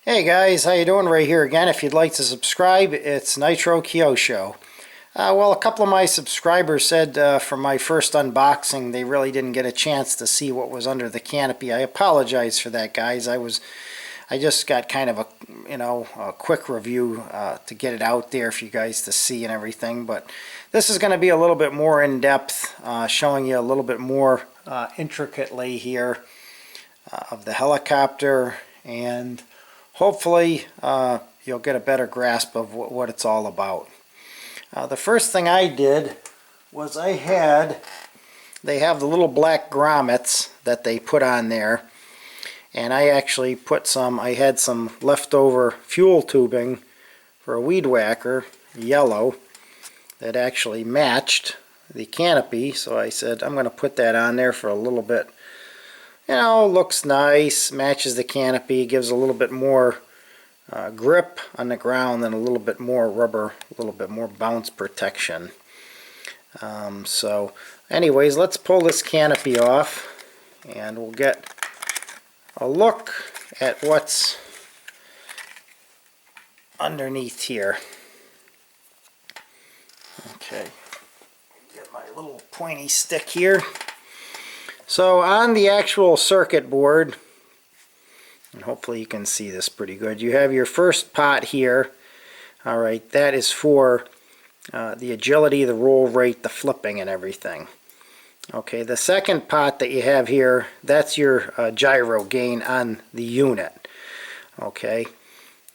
Hey guys, how you doing? Right here again. If you'd like to subscribe, it's Nitro Kyosho. Well, a couple of my subscribers said from my first unboxing they really didn't get a chance to see what was under the canopy. I apologize for that, guys. I just got kind of a quick review to get it out there for you guys to see and everything. But this is going to be a little bit more in depth, showing you a little bit more intricately here of the helicopter, and hopefully you'll get a better grasp of what it's all about. The first thing I did was they have the little black grommets that they put on there, and I actually I had some leftover fuel tubing for a weed whacker, yellow, that actually matched the canopy, so I said I'm going to put that on there for a little bit. Looks nice, matches the canopy, gives a little bit more grip on the ground and a little bit more rubber, a little bit more bounce protection. So anyways, let's pull this canopy off and we'll get a look at what's underneath here. Okay, get my little pointy stick here. So on the actual circuit board, and hopefully you can see this pretty good, you have your first pot here. Alright, that is for the agility, the roll rate, the flipping and everything. Okay, the second pot that you have here, that's your gyro gain on the unit. Okay,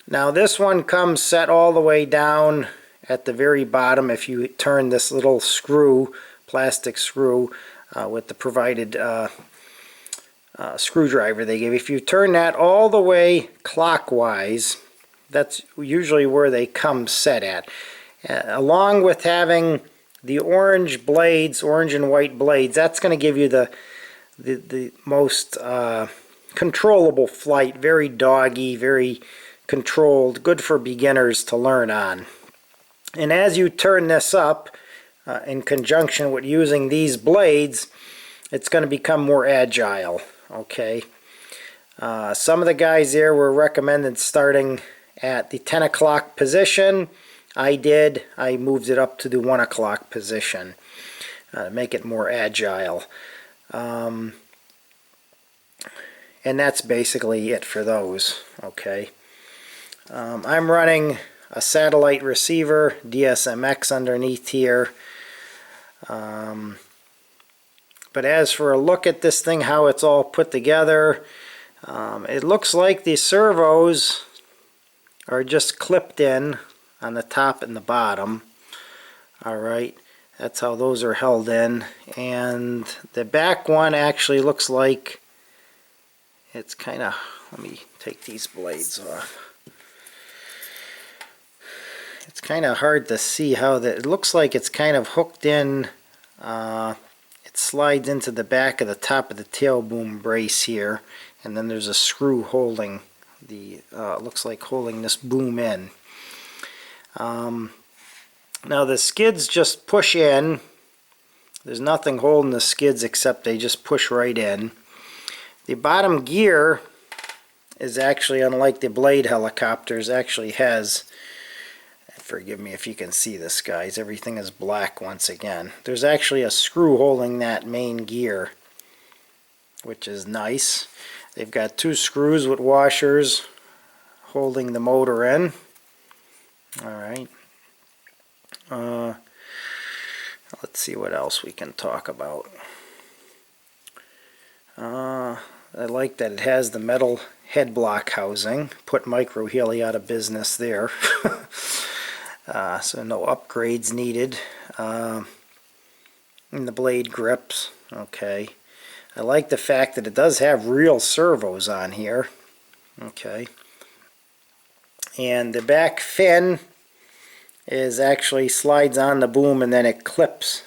now this one comes set all the way down at the very bottom. If you turn this little screw, plastic screw, with the provided screwdriver they give. If you turn that all the way clockwise, that's usually where they come set at. Along with having the orange blades, orange and white blades, that's going to give you the most controllable flight. Very doggy, very controlled, good for beginners to learn on. And as you turn this up, in conjunction with using these blades, it's going to become more agile. Okay, some of the guys there were recommended starting at the 10 o'clock position. I moved it up to the 1 o'clock position to make it more agile. And that's basically it for those. Okay, I'm running a satellite receiver, DSMX, underneath here. But as for a look at this thing, how it's all put together, it looks like the servos are just clipped in on the top and the bottom. Alright, that's how those are held in. And the back one actually looks like it's kind of, let me take these blades off. It's kind of hard to see how that, it looks like it's kind of hooked in. It slides into the back of the top of the tail boom brace here, and then there's a screw holding the, looks like holding this boom in. Now the skids just push in. There's nothing holding the skids except they just push right in. The bottom gear is actually, unlike the blade helicopters, actually has, forgive me if you can see this, guys, everything is black once again. There's actually a screw holding that main gear, which is nice. They've got two screws with washers holding the motor in. Alright. Let's see what else we can talk about. I like that it has the metal head block housing. Put Micro Heli out of business there. So no upgrades needed. And the blade grips. Okay. I like the fact that it does have real servos on here. Okay. And the back fin is actually slides on the boom and then it clips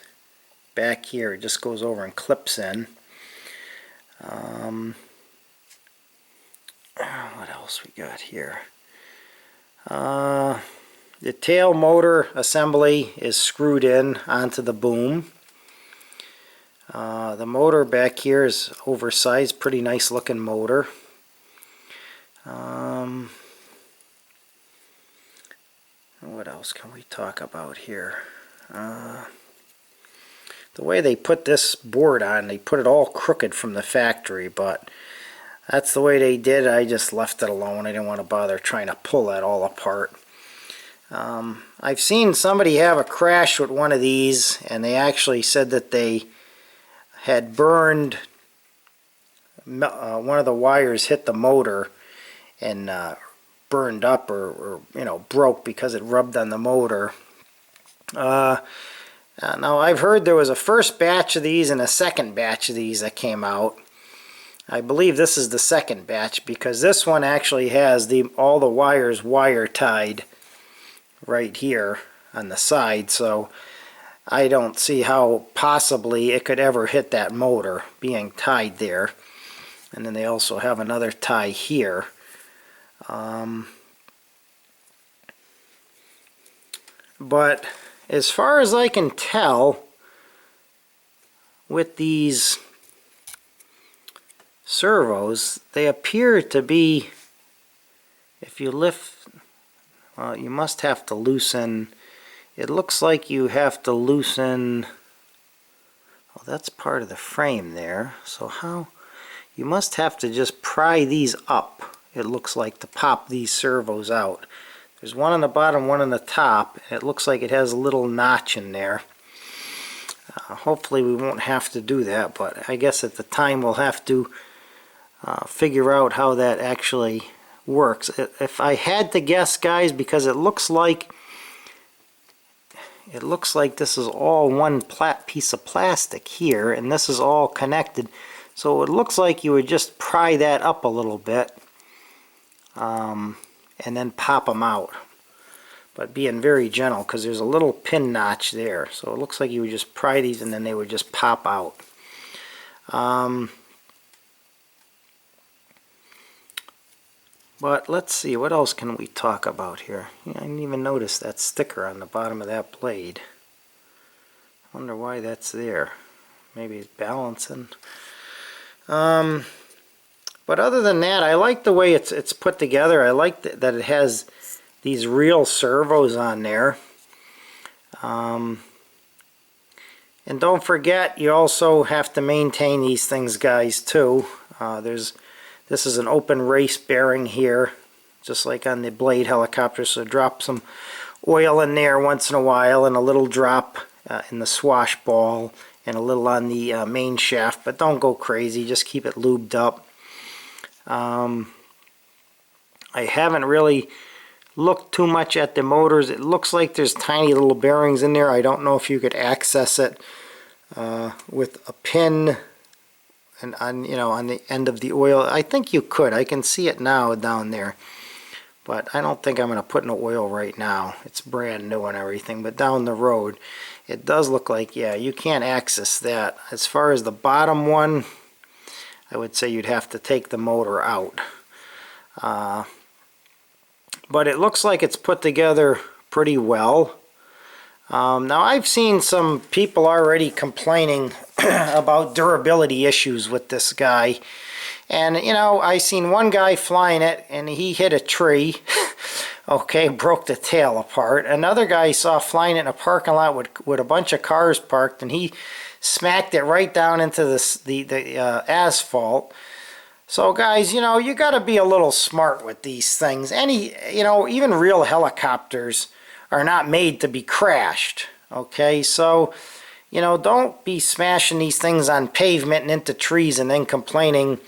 back here. It just goes over and clips in. What else we got here? The tail motor assembly is screwed in onto the boom. The motor back here is oversized, pretty nice looking motor. else can we talk about here? The way they put this board on, they put it all crooked from the factory, but that's the way they did. I just left it alone. I didn't want to bother trying to pull that all apart. I've seen somebody have a crash with one of these, and they actually said that they had burned, one of the wires hit the motor and burned up or broke because it rubbed on the motor. Now I've heard there was a first batch of these and a second batch of these that came out. I believe this is the second batch because this one actually has all the wires wire tied right here on the side, so I don't see how possibly it could ever hit that motor being tied there. And then they also have another tie here. But as far as I can tell, with these servos, they appear to be, if you lift, well, you must have to loosen, it looks like you have to loosen, well, that's part of the frame there, so how, you must have to just pry these up, it looks like, to pop these servos out. There's one on the bottom, one on the top, and it looks like it has a little notch in there. Hopefully we won't have to do that, but I guess at the time we'll have to figure out how that actually works. If I had to guess, guys, because it looks like this is all one piece of plastic here, and this is all connected, so it looks like you would just pry that up a little bit and then pop them out, but being very gentle because there's a little pin notch there, so it looks like you would just pry these and then they would just pop out. But let's see, what else can we talk about here? I didn't even notice that sticker on the bottom of that blade. I wonder why that's there. Maybe it's balancing. But other than that, I like the way it's put together. I like that it has these real servos on there. And don't forget, you also have to maintain these things, guys, too. This is an open race bearing here, just like on the Blade helicopter, so drop some oil in there once in a while, and a little drop in the swash ball, and a little on the main shaft, but don't go crazy, just keep it lubed up. I haven't really looked too much at the motors. It looks like there's tiny little bearings in there. I don't know if you could access it with a pin and on the end of the oil. I think you could. I can see it now down there, but I don't think I'm going to put no oil right now. It's brand new and everything, but down the road it does look like, yeah, you can't access that. As far as the bottom one, I would say you'd have to take the motor out. But it looks like it's put together pretty well. Now I've seen some people already complaining about durability issues with this guy, and I seen one guy flying it and he hit a tree. Okay, broke the tail apart. Another guy saw flying it in a parking lot with a bunch of cars parked, and he smacked it right down into the asphalt. So guys, you got to be a little smart with these things. Even real helicopters are not made to be crashed. Okay, so don't be smashing these things on pavement and into trees and then complaining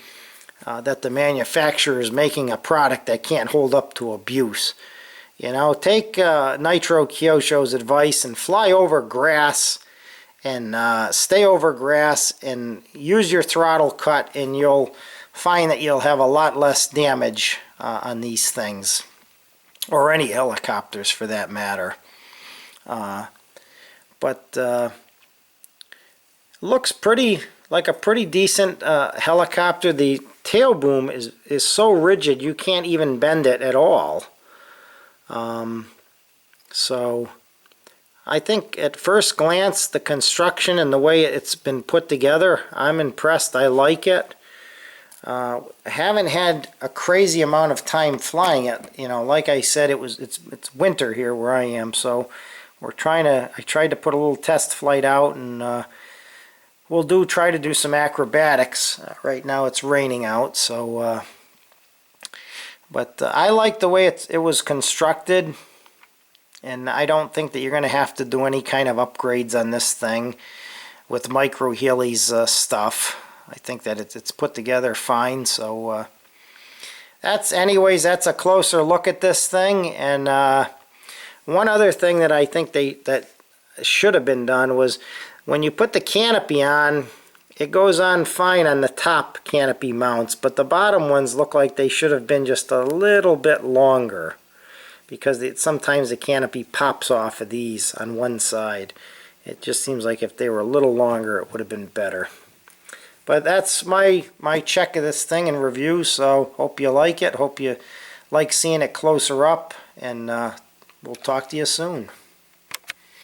that the manufacturer is making a product that can't hold up to abuse. Take Nitro Kyosho's advice and fly over grass and stay over grass and use your throttle cut, and you'll find that you'll have a lot less damage on these things, or any helicopters for that matter. But looks like a pretty decent helicopter. The tail boom is so rigid you can't even bend it at all. So I think at first glance, the construction and the way it's been put together, I'm impressed. I like it. I haven't had a crazy amount of time flying it. You know, like I said, it's winter here where I am, so I tried to put a little test flight out, and we'll try to do some acrobatics. Right now it's raining out, so but I like the way it was constructed, and I don't think that you're going to have to do any kind of upgrades on this thing with Micro Healy's stuff. I think that it's put together fine. So anyways, that's a closer look at this thing. And one other thing that I think that should have been done was when you put the canopy on, it goes on fine on the top canopy mounts, but the bottom ones look like they should have been just a little bit longer, because sometimes the canopy pops off of these on one side. It just seems like if they were a little longer, it would have been better. But that's my check of this thing and review, so hope you like it. Hope you like seeing it closer up, and we'll talk to you soon.